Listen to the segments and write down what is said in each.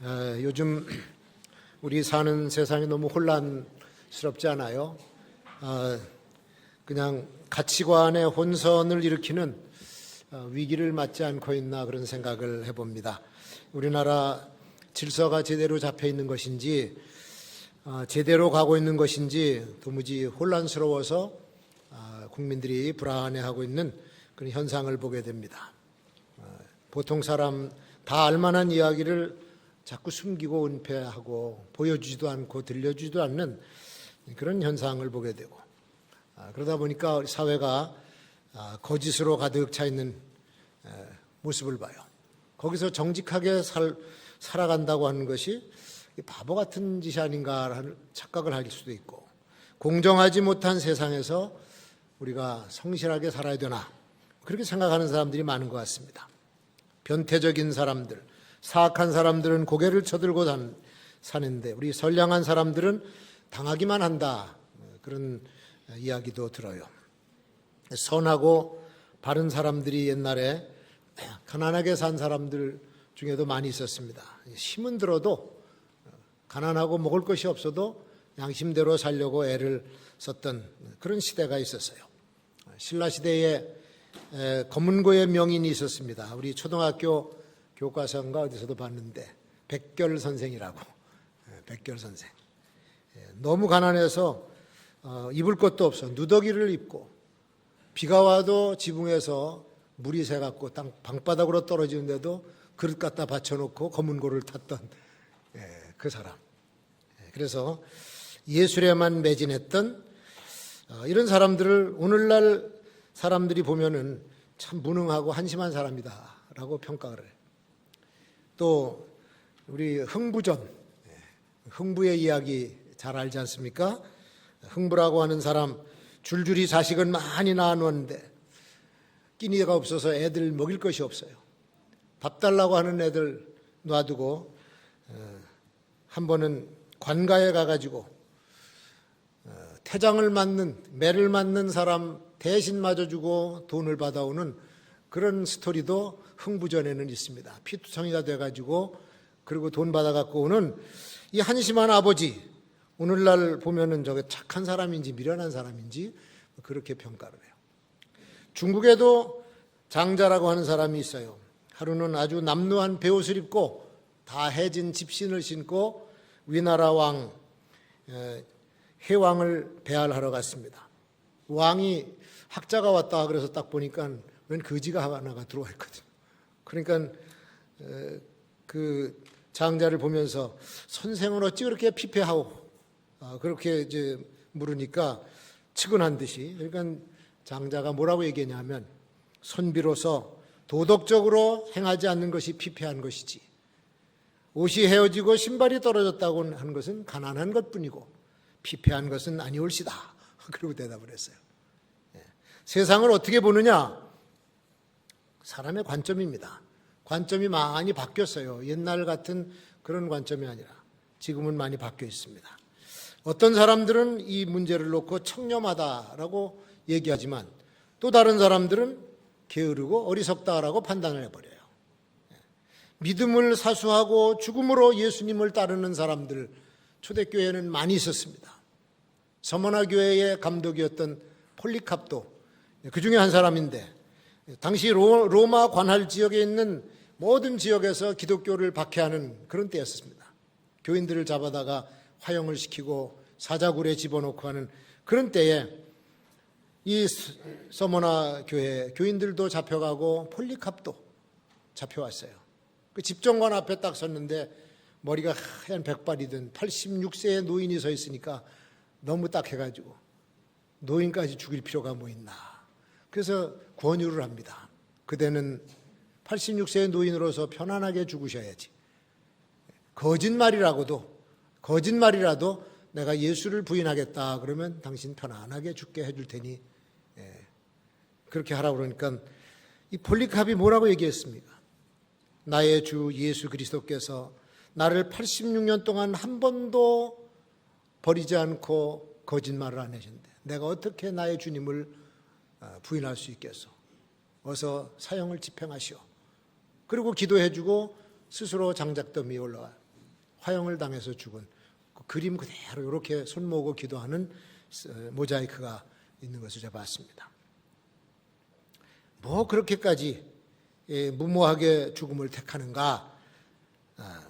요즘 우리 사는 세상이 너무 혼란스럽지 않아요? 그냥 가치관의 혼선을 일으키는 위기를 맞지 않고 있나 그런 생각을 해봅니다. 우리나라 질서가 제대로 잡혀 있는 것인지 제대로 가고 있는 것인지 도무지 혼란스러워서 국민들이 불안해하고 있는 그런 현상을 보게 됩니다. 보통 사람 다 알만한 이야기를 자꾸 숨기고 은폐하고 보여주지도 않고 들려주지도 않는 그런 현상을 보게 되고, 그러다 보니까 사회가 거짓으로 가득 차 있는 모습을 봐요. 거기서 정직하게 살아간다고 하는 것이 바보 같은 짓이 아닌가라는 착각을 할 수도 있고, 공정하지 못한 세상에서 우리가 성실하게 살아야 되나 그렇게 생각하는 사람들이 많은 것 같습니다. 변태적인 사람들, 사악한 사람들은 고개를 쳐들고 사는데 우리 선량한 사람들은 당하기만 한다, 그런 이야기도 들어요. 선하고 바른 사람들이 옛날에 가난하게 산 사람들 중에도 많이 있었습니다. 힘은 들어도 가난하고 먹을 것이 없어도 양심대로 살려고 애를 썼던 그런 시대가 있었어요. 신라시대에 검은고의 명인이 있었습니다. 우리 초등학교 교과서인가 어디서도 봤는데 백결 선생이라고. 백결 선생. 너무 가난해서 입을 것도 없어 누더기를 입고 비가 와도 지붕에서 물이 새갖고 방바닥으로 떨어지는데도 그릇 갖다 받쳐놓고 검은고를 탔던 그 사람. 그래서 예술에만 매진했던 이런 사람들을 오늘날 사람들이 보면은 참 무능하고 한심한 사람이다라고 평가를 해요. 또 우리 흥부전, 흥부의 이야기 잘 알지 않습니까? 흥부라고 하는 사람 줄줄이 자식은 많이 낳아놓았는데 끼니가 없어서 애들 먹일 것이 없어요. 밥 달라고 하는 애들 놔두고 한 번은 관가에 가가지고 태장을 맞는, 매를 맞는 사람 대신 맞아주고 돈을 받아오는 그런 스토리도 흥부전에는 있습니다. 피투성이가 돼가지고 그리고 돈 받아갖고 오는 이 한심한 아버지, 오늘날 보면은 저게 착한 사람인지 미련한 사람인지 그렇게 평가를 해요. 중국에도 장자라고 하는 사람이 있어요. 하루는 아주 남루한 베옷을 입고 다 해진 집신을 신고 위나라 왕 해왕을 배알하러 갔습니다. 왕이 학자가 왔다 그래서 딱 보니까 웬 거지가 하나가 들어와 있거든요. 그러니까 그 장자를 보면서 선생은 어찌 그렇게 피폐하오? 그렇게 이제 물으니까 측은한 듯이, 그러니까 장자가 뭐라고 얘기했냐면 선비로서 도덕적으로 행하지 않는 것이 피폐한 것이지 옷이 헤어지고 신발이 떨어졌다고 하는 것은 가난한 것뿐이고 피폐한 것은 아니올시다. 그리고 대답을 했어요. 세상을 어떻게 보느냐? 사람의 관점입니다. 관점이 많이 바뀌었어요. 옛날 같은 그런 관점이 아니라 지금은 많이 바뀌어 있습니다. 어떤 사람들은 이 문제를 놓고 청렴하다라고 얘기하지만 또 다른 사람들은 게으르고 어리석다라고 판단을 해버려요. 믿음을 사수하고 죽음으로 예수님을 따르는 사람들 초대교회에는 많이 있었습니다. 서머나 교회의 감독이었던 폴리캅도 그 중에 한 사람인데, 당시 로마 관할 지역에 있는 모든 지역에서 기독교를 박해하는 그런 때였습니다. 교인들을 잡아다가 화형을 시키고 사자굴에 집어넣고 하는 그런 때에 이 서머나 교회 교인들도 잡혀가고 폴리캅도 잡혀왔어요. 그 집정관 앞에 딱 섰는데 머리가 하얀 백발이든 86세의 노인이 서 있으니까 너무 딱해가지고 노인까지 죽일 필요가 뭐 있나. 그래서 권유를 합니다. 그대는 86세의 노인으로서 편안하게 죽으셔야지. 거짓말이라도 내가 예수를 부인하겠다 그러면 당신 편안하게 죽게 해줄 테니 그렇게 하라고 그러니까 이 폴리캅이 뭐라고 얘기했습니까? 나의 주 예수 그리스도께서 나를 86년 동안 한 번도 버리지 않고 거짓말을 안 하셨는데 내가 어떻게 나의 주님을 부인할 수 있겠소? 어서 사형을 집행하시오. 그리고 기도해주고 스스로 장작더미에 화형을 당해서 죽은 그 그림 그대로 이렇게 손 모으고 기도하는 모자이크가 있는 것을 제가 봤습니다. 뭐 그렇게까지 무모하게 죽음을 택하는가?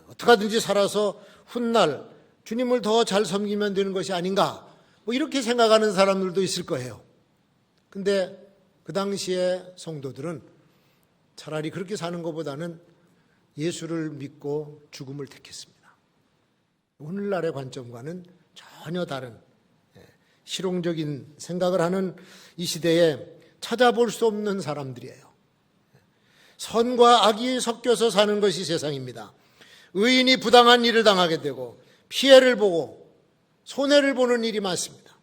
어떻게 하든지 살아서 훗날 주님을 더 잘 섬기면 되는 것이 아닌가? 뭐 이렇게 생각하는 사람들도 있을 거예요. 근데 그 당시에 성도들은 차라리 그렇게 사는 것보다는 예수를 믿고 죽음을 택했습니다. 오늘날의 관점과는 전혀 다른 실용적인 생각을 하는 이 시대에 찾아볼 수 없는 사람들이에요. 선과 악이 섞여서 사는 것이 세상입니다. 의인이 부당한 일을 당하게 되고 피해를 보고 손해를 보는 일이 많습니다.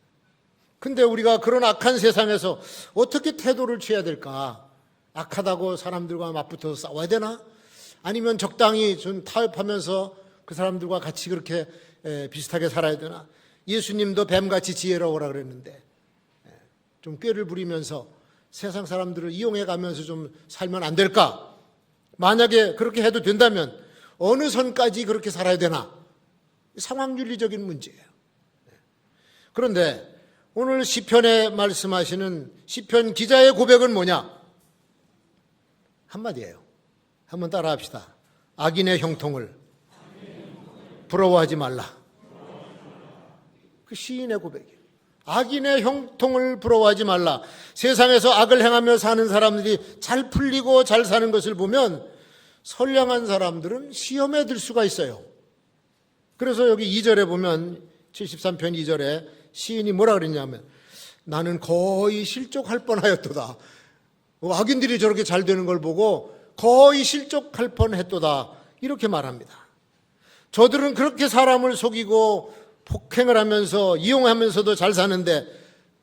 근데 우리가 그런 악한 세상에서 어떻게 태도를 취해야 될까? 악하다고 사람들과 맞붙어서 싸워야 되나? 아니면 적당히 좀 타협하면서 그 사람들과 같이 그렇게 비슷하게 살아야 되나? 예수님도 뱀같이 지혜로우라 그랬는데 좀 꾀를 부리면서 세상 사람들을 이용해 가면서 좀 살면 안 될까? 만약에 그렇게 해도 된다면 어느 선까지 그렇게 살아야 되나? 상황윤리적인 문제예요. 그런데 오늘 시편에 말씀하시는 시편 기자의 고백은 뭐냐? 한마디예요. 한번 따라합시다. 악인의 형통을 부러워하지 말라. 그 시인의 고백이에요. 악인의 형통을 부러워하지 말라. 세상에서 악을 행하며 사는 사람들이 잘 풀리고 잘 사는 것을 보면 선량한 사람들은 시험에 들 수가 있어요. 그래서 여기 2절에 보면 73편 2절에 시인이 뭐라 그랬냐면 나는 거의 실족할 뻔하였도다. 악인들이 저렇게 잘 되는 걸 보고 거의 실족할 뻔했도다. 이렇게 말합니다. 저들은 그렇게 사람을 속이고 폭행을 하면서 이용하면서도 잘 사는데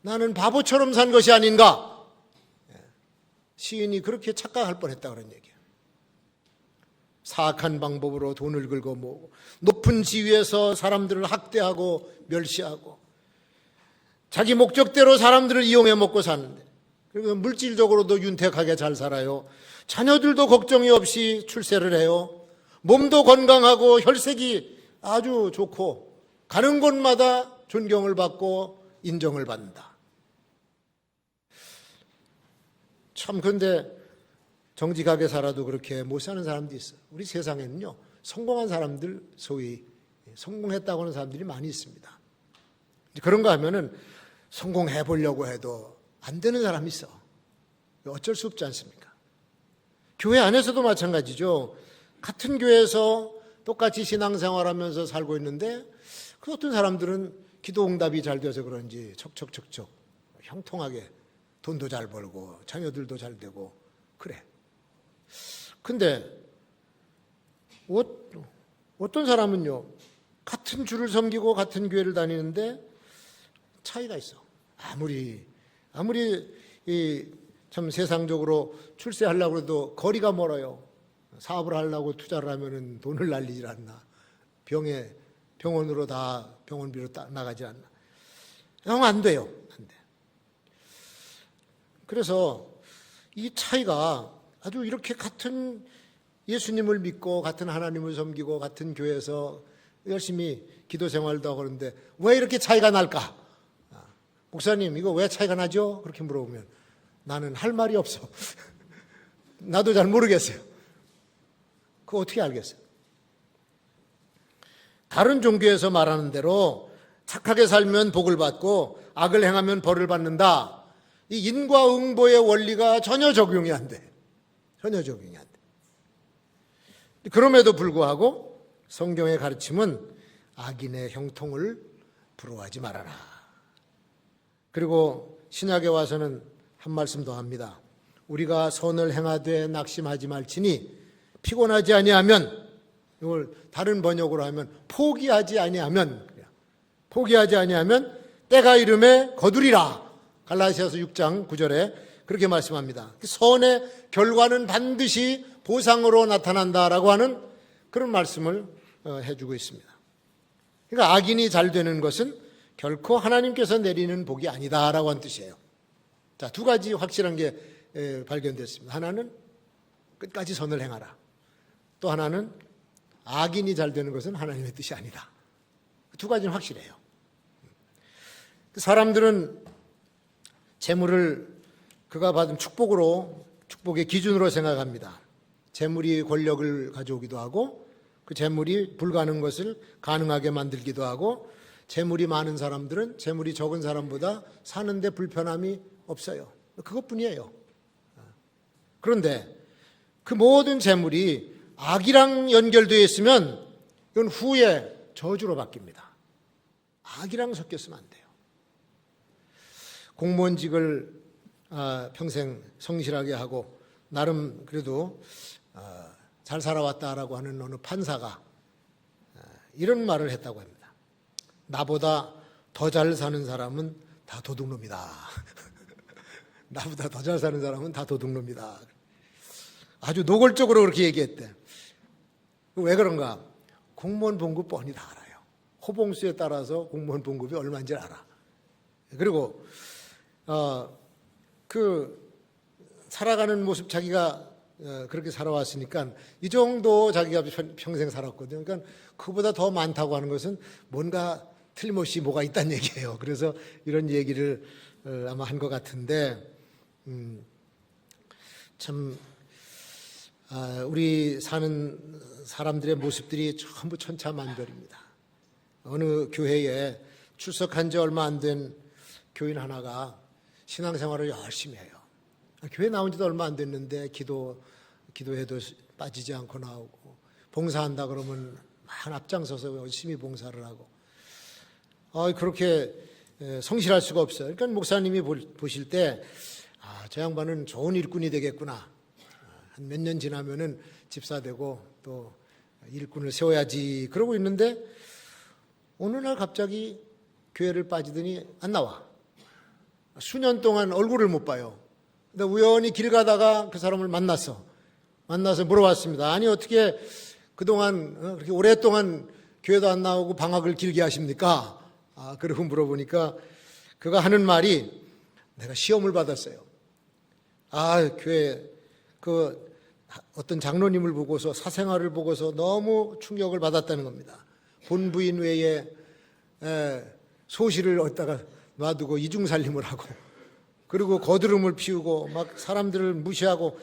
나는 바보처럼 산 것이 아닌가? 시인이 그렇게 착각할 뻔했다 그런 얘기예요. 사악한 방법으로 돈을 긁어 모으고 높은 지위에서 사람들을 학대하고 멸시하고 자기 목적대로 사람들을 이용해 먹고 사는데 그리고 물질적으로도 윤택하게 잘 살아요. 자녀들도 걱정이 없이 출세를 해요. 몸도 건강하고 혈색이 아주 좋고 가는 곳마다 존경을 받고 인정을 받는다. 참 근데 정직하게 살아도 그렇게 못 사는 사람도 있어요. 우리 세상에는요 성공한 사람들, 소위 성공했다고 하는 사람들이 많이 있습니다. 그런가 하면은 성공해 보려고 해도 안 되는 사람이 있어. 어쩔 수 없지 않습니까? 교회 안에서도 마찬가지죠. 같은 교회에서 똑같이 신앙생활하면서 살고 있는데 그 어떤 사람들은 기도 응답이 잘 돼서 그런지 척척척척 형통하게 돈도 잘 벌고 자녀들도 잘 되고 그래. 근데 어떤 사람은요 같은 주를 섬기고 같은 교회를 다니는데 차이가 있어. 아무리 참 세상적으로 출세하려고 해도 거리가 멀어요. 사업을 하려고 투자를 하면은 돈을 날리질 않나. 병원으로 다 병원비로 나가지 않나. 안 돼요. 안 돼. 그래서 이 차이가 아주 이렇게 같은 예수님을 믿고 같은 하나님을 섬기고 같은 교회에서 열심히 기도 생활도 하고 그러는데 왜 이렇게 차이가 날까? 목사님 이거 왜 차이가 나죠? 그렇게 물어보면 나는 할 말이 없어. 나도 잘 모르겠어요. 그거 어떻게 알겠어요? 다른 종교에서 말하는 대로 착하게 살면 복을 받고 악을 행하면 벌을 받는다. 이 인과응보의 원리가 전혀 적용이 안 돼. 전혀 적용이 안 돼. 그럼에도 불구하고 성경의 가르침은 악인의 형통을 부러워하지 말아라. 그리고 신약에 와서는 한 말씀 더 합니다. 우리가 선을 행하되 낙심하지 말지니 피곤하지 아니하면, 이걸 다른 번역으로 하면 포기하지 아니하면 때가 이름에 거두리라. 갈라디아서 6장 9절에 그렇게 말씀합니다. 선의 결과는 반드시 보상으로 나타난다라고 하는 그런 말씀을 해주고 있습니다. 그러니까 악인이 잘 되는 것은 결코 하나님께서 내리는 복이 아니다라고 하는 뜻이에요. 자, 두 가지 확실한 게 발견됐습니다. 하나는 끝까지 선을 행하라. 또 하나는 악인이 잘 되는 것은 하나님의 뜻이 아니다. 두 가지는 확실해요. 사람들은 재물을 그가 받은 축복의 기준으로 생각합니다. 재물이 권력을 가져오기도 하고 그 재물이 불가능한 것을 가능하게 만들기도 하고 재물이 많은 사람들은 재물이 적은 사람보다 사는데 불편함이 없어요. 그것뿐이에요. 그런데 그 모든 재물이 악이랑 연결되어 있으면 이건 후에 저주로 바뀝니다. 악이랑 섞였으면 안 돼요. 공무원직을 평생 성실하게 하고 나름 그래도 잘 살아왔다라고 하는 어느 판사가 이런 말을 했다고 합니다. 나보다 더 잘 사는 사람은 다 도둑놈이다. 나보다 더 잘 사는 사람은 다 도둑놈이다. 아주 노골적으로 그렇게 얘기했대. 왜 그런가? 공무원 봉급 뻔히 다 알아요. 호봉수에 따라서 공무원 봉급이 얼마인지 알아. 그리고 그 살아가는 모습 자기가 그렇게 살아왔으니까 이 정도 자기가 평생 살았거든요. 그러니까 그보다 더 많다고 하는 것은 뭔가 틀림없이 뭐가 있다는 얘기예요. 그래서 이런 얘기를 아마 한 것 같은데 참 우리 사는 사람들의 모습들이 전부 천차만별입니다. 어느 교회에 출석한 지 얼마 안 된 교인 하나가 신앙생활을 열심히 해요. 교회 나온 지도 얼마 안 됐는데 기도해도 빠지지 않고 나오고 봉사한다 그러면 막 앞장서서 열심히 봉사를 하고 그렇게 성실할 수가 없어요. 그러니까 목사님이 보실 때 저 양반은 좋은 일꾼이 되겠구나. 한 몇 년 지나면은 집사 되고 또 일꾼을 세워야지 그러고 있는데 어느 날 갑자기 교회를 빠지더니 안 나와. 수년 동안 얼굴을 못 봐요. 근데 우연히 길 가다가 그 사람을 만나서 물어봤습니다. 아니 어떻게 그동안 그렇게 오랫동안 교회도 안 나오고 방학을 길게 하십니까? 그러고 물어보니까 그가 하는 말이 내가 시험을 받았어요. 교회 그 어떤 장로님을 보고서 사생활을 보고서 너무 충격을 받았다는 겁니다. 본부인 외에 소실을 얻다가 놔두고 이중살림을 하고 그리고 거드름을 피우고 막 사람들을 무시하고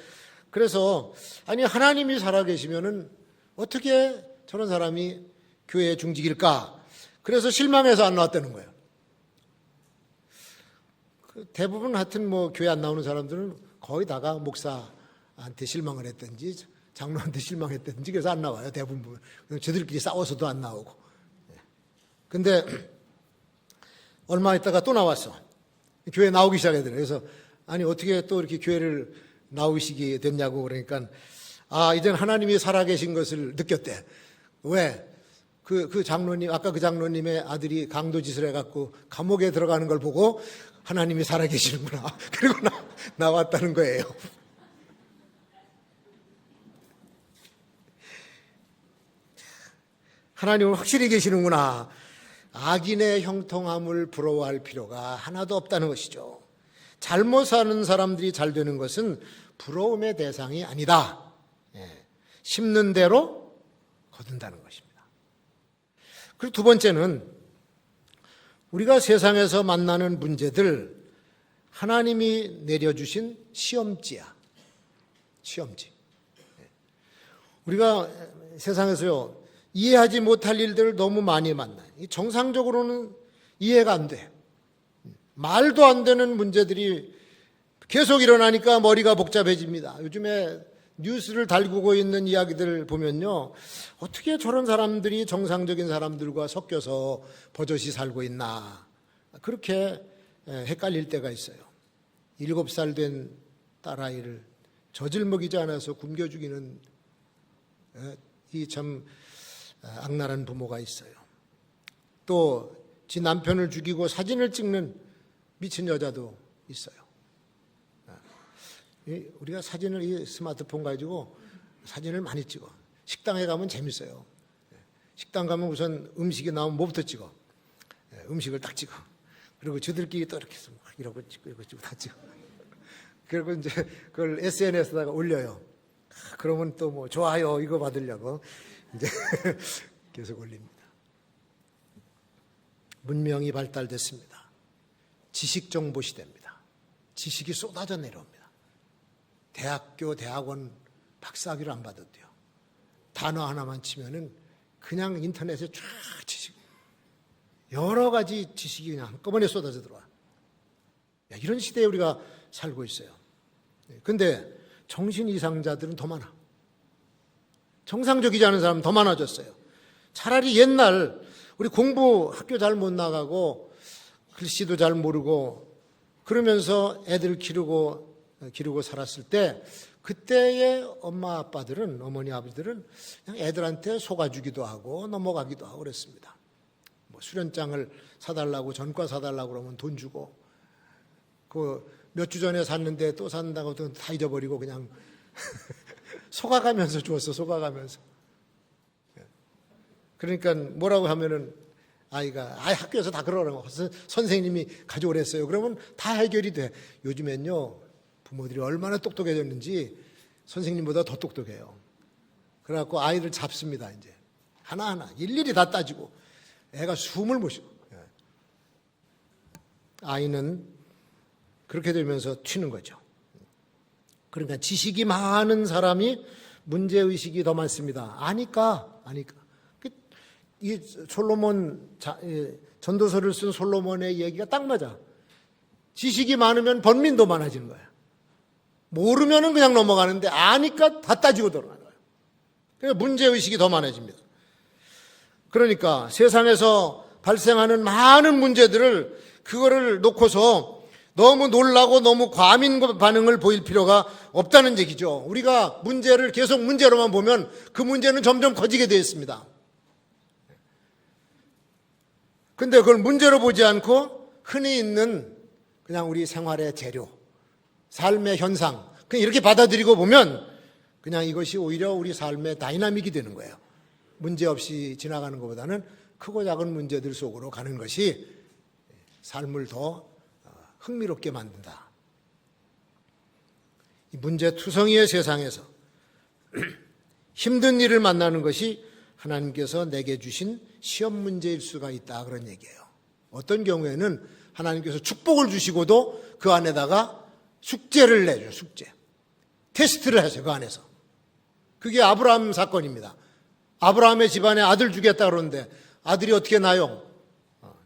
그래서 아니 하나님이 살아계시면은 어떻게 저런 사람이 교회에 중직일까? 그래서 실망해서 안 나왔다는 거예요. 대부분 하여튼 뭐 교회 안 나오는 사람들은 거의 다가 목사한테 실망을 했든지 장로한테 실망했든지 그래서 안 나와요. 대부분 저들끼리 싸워서도 안 나오고. 근데 얼마 있다가 또 나왔어. 교회 나오기 시작하더래요. 그래서 아니 어떻게 또 이렇게 교회를 나오시게 됐냐고 그러니까 이젠 하나님이 살아계신 것을 느꼈대. 왜? 그 장로님 아까 그 장로님의 아들이 강도짓을 해갖고 감옥에 들어가는 걸 보고 하나님이 살아계시는구나. 그리고 나왔다는 거예요. 하나님은 확실히 계시는구나. 악인의 형통함을 부러워할 필요가 하나도 없다는 것이죠. 잘못 사는 사람들이 잘 되는 것은 부러움의 대상이 아니다. 심는 대로 거둔다는 것입니다. 그리고 두 번째는 우리가 세상에서 만나는 문제들 하나님이 내려주신 시험지야. 시험지. 우리가 세상에서요 이해하지 못할 일들을 너무 많이 만나요. 정상적으로는 이해가 안 돼. 말도 안 되는 문제들이 계속 일어나니까 머리가 복잡해집니다. 요즘에 뉴스를 달구고 있는 이야기들을 보면요. 어떻게 저런 사람들이 정상적인 사람들과 섞여서 버젓이 살고 있나. 그렇게 헷갈릴 때가 있어요. 7살 된 딸아이를 젖을 먹이지 않아서 굶겨 죽이는 이 참 악랄한 부모가 있어요. 또 지 남편을 죽이고 사진을 찍는 미친 여자도 있어요. 우리가 사진을 이 스마트폰 가지고 사진을 많이 찍어. 식당에 가면 재밌어요. 식당 가면 우선 음식이 나오면 뭐부터 찍어? 음식을 딱 찍어. 그리고 저들끼리 또 이렇게 해서 막 이러고 찍고 다 찍어. 그리고 이제 그걸 SNS에다가 올려요. 그러면 또 뭐 좋아요 이거 받으려고 이제 계속 올립니다. 문명이 발달됐습니다. 지식 정보 시대입니다. 지식이 쏟아져 내려옵니다. 대학교, 대학원 박사학위를 안 받아도 돼요. 단어 하나만 치면은 그냥 인터넷에 쫙 지식, 여러 가지 지식이 그냥 한꺼번에 쏟아져 들어와. 이런 시대에 우리가 살고 있어요. 근데 정신 이상자들은 더 많아. 정상적이지 않은 사람은 더 많아졌어요. 차라리 옛날 우리 공부 학교 잘 못 나가고 글씨도 잘 모르고 그러면서 애들 기르고 살았을 때 그때의 엄마 아빠들은, 어머니 아버지들은 그냥 애들한테 속아주기도 하고 넘어가기도 하고 그랬습니다. 뭐 수련장을 사달라고, 전과 사달라고 그러면 돈 주고, 그 몇 주 전에 샀는데 또 산다고 다 잊어버리고 그냥 속아가면서 주었어, 속아가면서. 그러니까 뭐라고 하면은 아이가 학교에서 다 그러라고 선생님이 가져오랬어요. 그러면 다 해결이 돼. 요즘엔요 부모들이 얼마나 똑똑해졌는지 선생님보다 더 똑똑해요. 그래갖고 아이를 잡습니다. 이제 하나하나 일일이 다 따지고 애가 숨을 못 쉬고. 아이는 그렇게 되면서 튀는 거죠. 그러니까 지식이 많은 사람이 문제의식이 더 많습니다. 아니까. 이 솔로몬, 전도서를 쓴 솔로몬의 얘기가 딱 맞아. 지식이 많으면 번민도 많아지는 거야. 모르면은 그냥 넘어가는데 아니까 다 따지고 들어가는 거예요. 그러니까 문제의식이 더 많아집니다. 그러니까 세상에서 발생하는 많은 문제들을 그거를 놓고서 너무 놀라고 너무 과민 반응을 보일 필요가 없다는 얘기죠. 우리가 문제를 계속 문제로만 보면 그 문제는 점점 커지게 되어 있습니다. 근데 그걸 문제로 보지 않고 흔히 있는 그냥 우리 생활의 재료, 삶의 현상, 그냥 이렇게 받아들이고 보면 그냥 이것이 오히려 우리 삶의 다이나믹이 되는 거예요. 문제 없이 지나가는 것보다는 크고 작은 문제들 속으로 가는 것이 삶을 더 흥미롭게 만든다. 이 문제투성이의 세상에서 힘든 일을 만나는 것이 하나님께서 내게 주신 시험 문제일 수가 있다, 그런 얘기예요. 어떤 경우에는 하나님께서 축복을 주시고도 그 안에다가 숙제를 내줘, 숙제. 테스트를 하세요, 그 안에서. 그게 아브라함 사건입니다. 아브라함의 집안에 아들 주겠다 그러는데 아들이 어떻게 나요?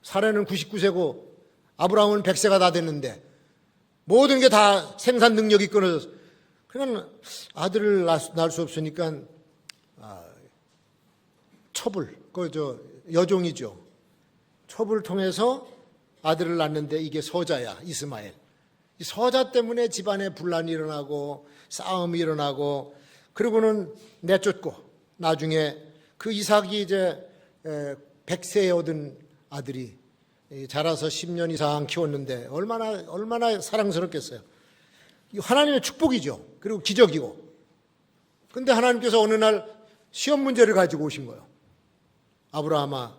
사례는 99세고 아브라함은 100세가 다 됐는데 모든 게 다 생산 능력이 끊어졌어. 그러니까 아들을 낳을 수 없으니까 첩을, 여종이죠. 첩을 통해서 아들을 낳는데 이게 서자야, 이스마엘. 이 서자 때문에 집안에 분란이 일어나고 싸움이 일어나고 그러고는 내쫓고 나중에 그 이삭이 이제 100세에 얻은 아들이 자라서 10년 이상 키웠는데 얼마나 사랑스럽겠어요. 하나님의 축복이죠. 그리고 기적이고. 근데 하나님께서 어느 날 시험 문제를 가지고 오신 거예요. 아브라함아,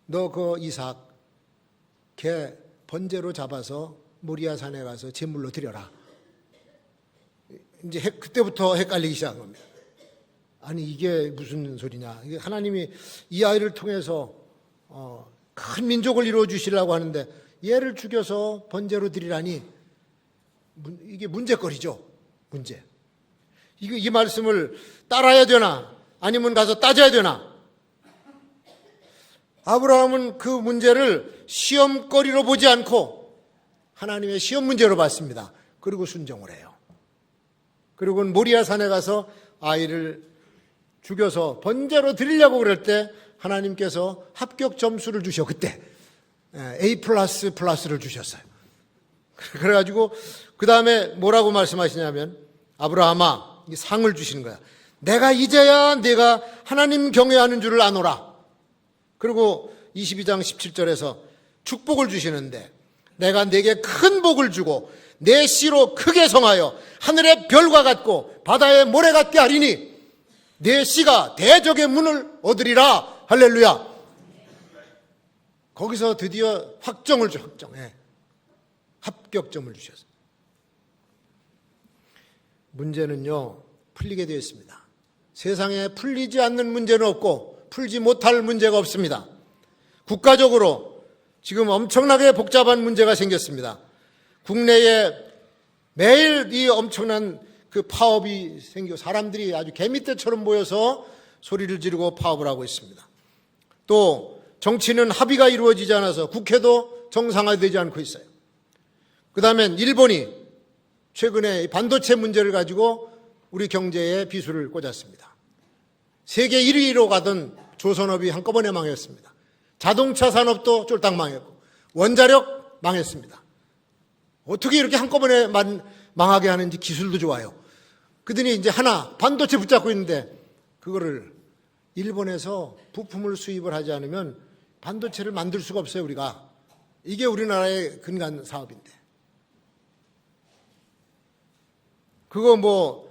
너 그 이삭 걔 번제로 잡아서 모리아 산에 가서 제물로 드려라. 이제 그때부터 헷갈리기 시작한 겁니다. 아니 이게 무슨 소리냐? 이게 하나님이 이 아이를 통해서 큰 민족을 이루어 주시려고 하는데 얘를 죽여서 번제로 드리라니 이게 문제거리죠. 문제. 이 말씀을 따라야 되나? 아니면 가서 따져야 되나? 아브라함은 그 문제를 시험거리로 보지 않고 하나님의 시험 문제로 봤습니다. 그리고 순종을 해요. 그리고는 모리아 산에 가서 아이를 죽여서 번제로 드리려고 그럴 때 하나님께서 합격 점수를 주셔. 그때 A++를 주셨어요. 그래가지고 그 다음에 뭐라고 말씀하시냐면 아브라함아, 이 상을 주시는 거야. 내가 이제야 내가 하나님 경외하는 줄을 아노라. 그리고 22장 17절에서 축복을 주시는데 내가 네게 큰 복을 주고 내 씨로 크게 성하여 하늘의 별과 같고 바다의 모래 같게 하리니 내 씨가 대적의 문을 얻으리라. 할렐루야. 거기서 드디어 확정을 줘. 합격점을 주셨어요. 문제는요 풀리게 되어 있습니다. 세상에 풀리지 않는 문제는 없고 풀지 못할 문제가 없습니다. 국가적으로 지금 엄청나게 복잡한 문제가 생겼습니다. 국내에 매일 이 엄청난 그 파업이 생겨 사람들이 아주 개미떼처럼 모여서 소리를 지르고 파업을 하고 있습니다. 또 정치는 합의가 이루어지지 않아서 국회도 정상화되지 않고 있어요. 그 다음엔 일본이 최근에 반도체 문제를 가지고 우리 경제에 비수를 꽂았습니다. 세계 1위로 가던 조선업이 한꺼번에 망했습니다. 자동차 산업도 쫄딱 망했고 원자력 망했습니다. 어떻게 이렇게 한꺼번에 망하게 하는지 기술도 좋아요. 그들이 이제 하나 반도체 붙잡고 있는데 그거를 일본에서 부품을 수입을 하지 않으면 반도체를 만들 수가 없어요, 우리가. 이게 우리나라의 근간 사업인데. 그거 뭐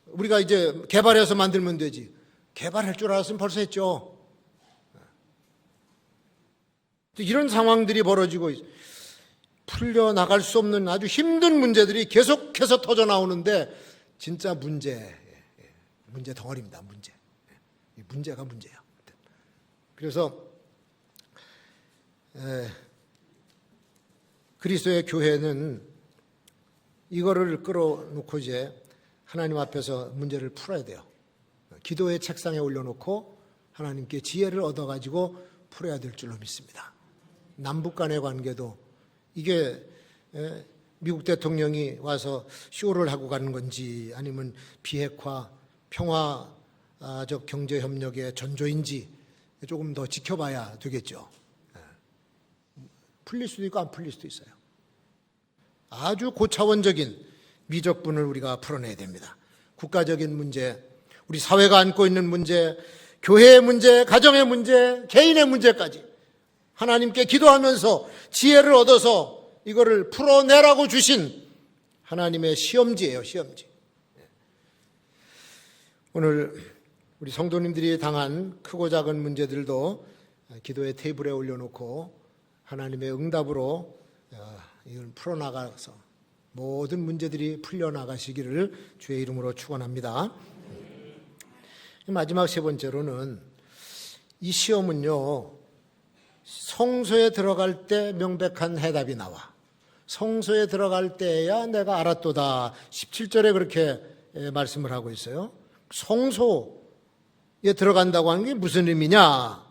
우리가 이제 개발해서 만들면 되지. 개발할 줄 알았으면 벌써 했죠. 이런 상황들이 벌어지고 풀려나갈 수 없는 아주 힘든 문제들이 계속해서 터져 나오는데 진짜 문제 덩어리입니다. 문제가 문제예요. 그래서 그리스도의 교회는 이거를 끌어놓고 이제 하나님 앞에서 문제를 풀어야 돼요. 기도의 책상에 올려놓고 하나님께 지혜를 얻어가지고 풀어야 될 줄로 믿습니다. 남북 간의 관계도 이게 미국 대통령이 와서 쇼를 하고 가는 건지 아니면 비핵화, 평화적 경제협력의 전조인지 조금 더 지켜봐야 되겠죠. 풀릴 수도 있고 안 풀릴 수도 있어요. 아주 고차원적인 미적분을 우리가 풀어내야 됩니다. 국가적인 문제, 우리 사회가 안고 있는 문제, 교회의 문제, 가정의 문제, 개인의 문제까지 하나님께 기도하면서 지혜를 얻어서 이거를 풀어내라고 주신 하나님의 시험지예요, 시험지. 오늘 우리 성도님들이 당한 크고 작은 문제들도 기도의 테이블에 올려놓고 하나님의 응답으로 이걸 풀어나가서 모든 문제들이 풀려나가시기를 주의 이름으로 축원합니다. 마지막 세 번째로는 이 시험은요, 성소에 들어갈 때 명백한 해답이 나와. 성소에 들어갈 때야 내가 알았도다. 17절에 그렇게 말씀을 하고 있어요. 성소에 들어간다고 하는 게 무슨 의미냐?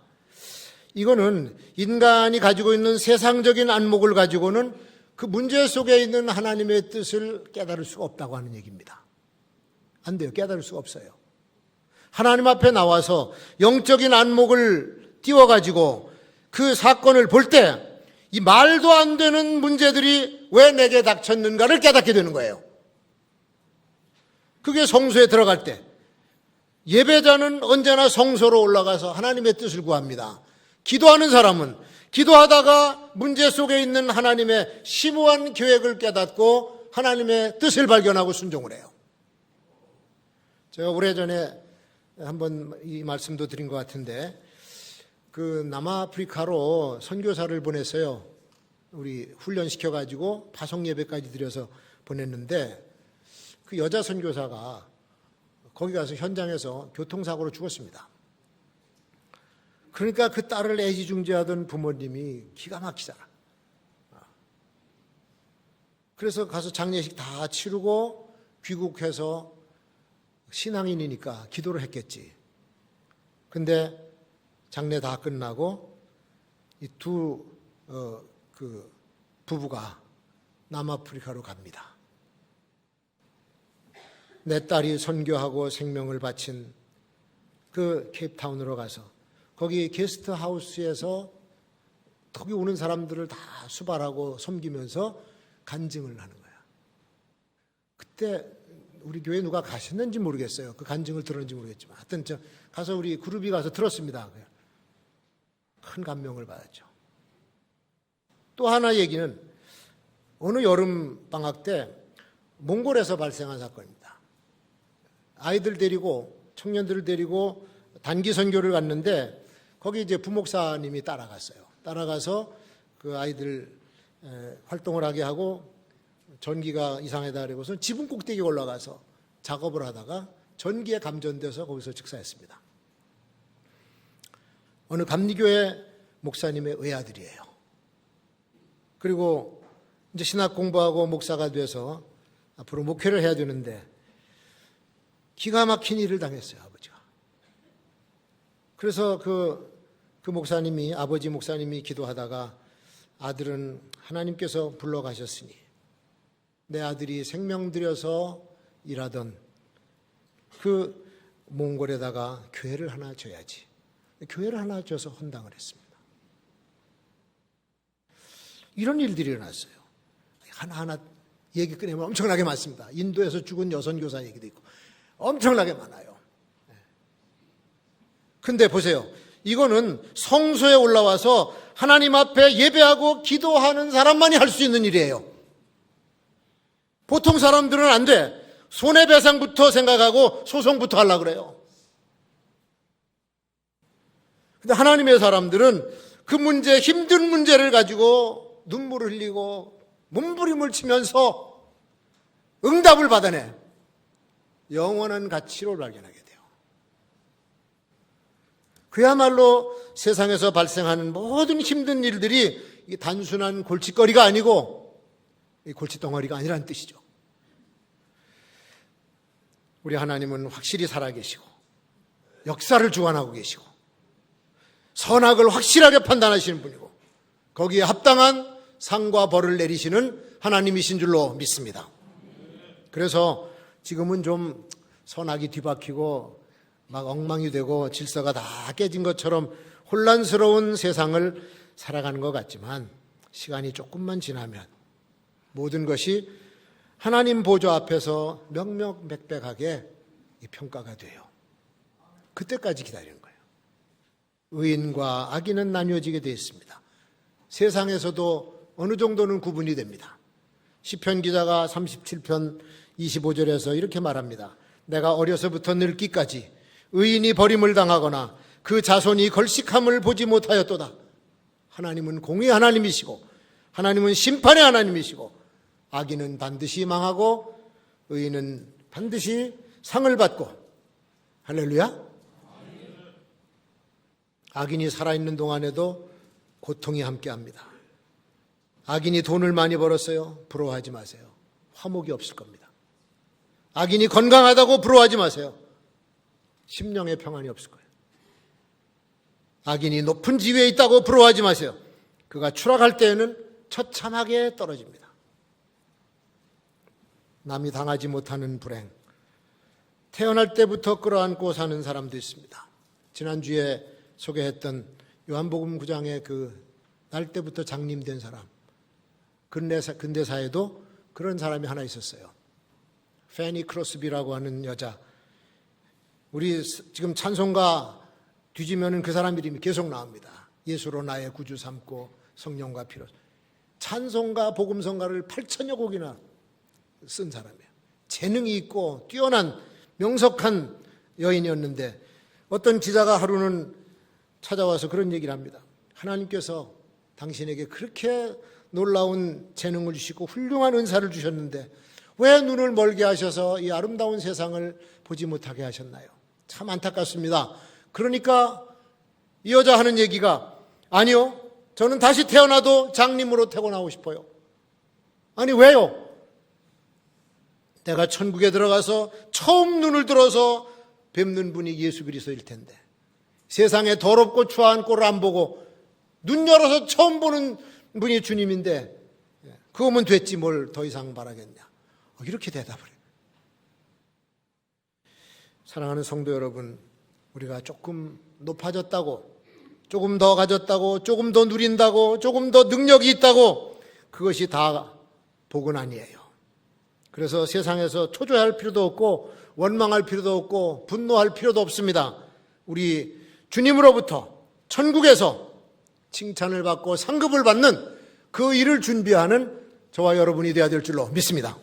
이거는 인간이 가지고 있는 세상적인 안목을 가지고는 그 문제 속에 있는 하나님의 뜻을 깨달을 수가 없다고 하는 얘기입니다. 안 돼요. 깨달을 수가 없어요. 하나님 앞에 나와서 영적인 안목을 띄워가지고 그 사건을 볼 때 이 말도 안 되는 문제들이 왜 내게 닥쳤는가를 깨닫게 되는 거예요. 그게 성소에 들어갈 때 예배자는 언제나 성소로 올라가서 하나님의 뜻을 구합니다. 기도하는 사람은 기도하다가 문제 속에 있는 하나님의 심오한 계획을 깨닫고 하나님의 뜻을 발견하고 순종을 해요. 제가 오래전에 한번 이 말씀도 드린 것 같은데 그 남아프리카로 선교사를 보냈어요. 우리 훈련시켜가지고 파송 예배까지 드려서 보냈는데 그 여자 선교사가 거기 가서 현장에서 교통사고로 죽었습니다. 그러니까 그 딸을 애지중지하던 부모님이 기가 막히잖아. 그래서 가서 장례식 다 치르고 귀국해서 신앙인이니까 기도를 했겠지. 근데 장례 다 끝나고 이 두 부부가 남아프리카로 갑니다. 내 딸이 선교하고 생명을 바친 그 케이프타운으로 가서 거기 게스트하우스에서 거기 오는 사람들을 다 수발하고 섬기면서 간증을 하는 거야. 그때 우리 교회 누가 가셨는지 모르겠어요. 그 간증을 들었는지 모르겠지만 하여튼 가서 우리 그룹이 가서 들었습니다. 큰 감명을 받았죠. 또 하나 얘기는 어느 여름 방학 때 몽골에서 발생한 사건입니다. 아이들 데리고 청년들을 데리고 단기 선교를 갔는데 거기 이제 부목사님이 따라갔어요. 따라가서 그 아이들 활동을 하게 하고 전기가 이상하다 그러고서 지붕 꼭대기에 올라가서 작업을 하다가 전기에 감전돼서 거기서 즉사했습니다. 어느 감리교회 목사님의 외아들이에요. 그리고 이제 신학 공부하고 목사가 돼서 앞으로 목회를 해야 되는데 기가 막힌 일을 당했어요, 아버지가. 그래서 그 목사님이, 아버지 목사님이 기도하다가 아들은 하나님께서 불러가셨으니 내 아들이 생명 들여서 일하던 그 몽골에다가 교회를 하나 줘야지. 교회를 하나 줘서 헌당을 했습니다. 이런 일들이 일어났어요. 하나하나 얘기 꺼내면 엄청나게 많습니다. 인도에서 죽은 여선교사 얘기도 있고 엄청나게 많아요. 근데 보세요. 이거는 성소에 올라와서 하나님 앞에 예배하고 기도하는 사람만이 할 수 있는 일이에요. 보통 사람들은 안 돼. 손해배상부터 생각하고 소송부터 하려고 그래요. 근데 하나님의 사람들은 그 문제, 힘든 문제를 가지고 눈물을 흘리고 몸부림을 치면서 응답을 받아내 영원한 가치를 발견하게 돼요. 그야말로 세상에서 발생하는 모든 힘든 일들이 단순한 골칫거리가 아니고 골칫덩어리가 아니라는 뜻이죠. 우리 하나님은 확실히 살아계시고 역사를 주관하고 계시고 선악을 확실하게 판단하시는 분이고 거기에 합당한 상과 벌을 내리시는 하나님이신 줄로 믿습니다. 그래서 지금은 좀 선악이 뒤바뀌고 막 엉망이 되고 질서가 다 깨진 것처럼 혼란스러운 세상을 살아가는 것 같지만 시간이 조금만 지나면 모든 것이 하나님 보좌 앞에서 명명백백하게 평가가 돼요. 그때까지 기다리는 거예요. 의인과 악인은 나뉘어지게 되어 있습니다. 세상에서도 어느 정도는 구분이 됩니다. 시편 기자가 37편 25절에서 이렇게 말합니다. 내가 어려서부터 늙기까지 의인이 버림을 당하거나 그 자손이 걸식함을 보지 못하였도다. 하나님은 공의의 하나님이시고 하나님은 심판의 하나님이시고 악인은 반드시 망하고 의인은 반드시 상을 받고 할렐루야. 악인이 살아있는 동안에도 고통이 함께합니다. 악인이 돈을 많이 벌었어요. 부러워하지 마세요. 화목이 없을 겁니다. 악인이 건강하다고 부러워하지 마세요. 심령의 평안이 없을 거예요. 악인이 높은 지위에 있다고 부러워하지 마세요. 그가 추락할 때에는 처참하게 떨어집니다. 남이 당하지 못하는 불행, 태어날 때부터 끌어안고 사는 사람도 있습니다. 지난주에 소개했던 요한복음 9장의 날 때부터 장님된 사람, 근대사에도 그런 사람이 하나 있었어요. 페니 크로스비라고 하는 여자. 우리 지금 찬송가 뒤지면은 그 사람 이름이 계속 나옵니다. 예수로 나의 구주 삼고 성령과 피로. 찬송가, 복음성가를 8천여 곡이나 쓴 사람이에요. 재능이 있고 뛰어난 명석한 여인이었는데 어떤 기자가 하루는 찾아와서 그런 얘기를 합니다. 하나님께서 당신에게 그렇게 놀라운 재능을 주시고 훌륭한 은사를 주셨는데 왜 눈을 멀게 하셔서 이 아름다운 세상을 보지 못하게 하셨나요? 참 안타깝습니다. 그러니까 이 여자 하는 얘기가 아니요. 저는 다시 태어나도 장님으로 태어나고 싶어요. 아니 왜요? 내가 천국에 들어가서 처음 눈을 들어서 뵙는 분이 예수 그리스도일 텐데 세상에 더럽고 추한 꼴을 안 보고 눈 열어서 처음 보는 분이 주님인데 그거면 됐지 뭘 더 이상 바라겠냐. 이렇게 대답을 해요. 사랑하는 성도 여러분, 우리가 조금 높아졌다고, 조금 더 가졌다고, 조금 더 누린다고, 조금 더 능력이 있다고 그것이 다 복은 아니에요. 그래서 세상에서 초조할 필요도 없고 원망할 필요도 없고 분노할 필요도 없습니다. 우리 주님으로부터 천국에서 칭찬을 받고 상급을 받는 그 일을 준비하는 저와 여러분이 되어야 될 줄로 믿습니다.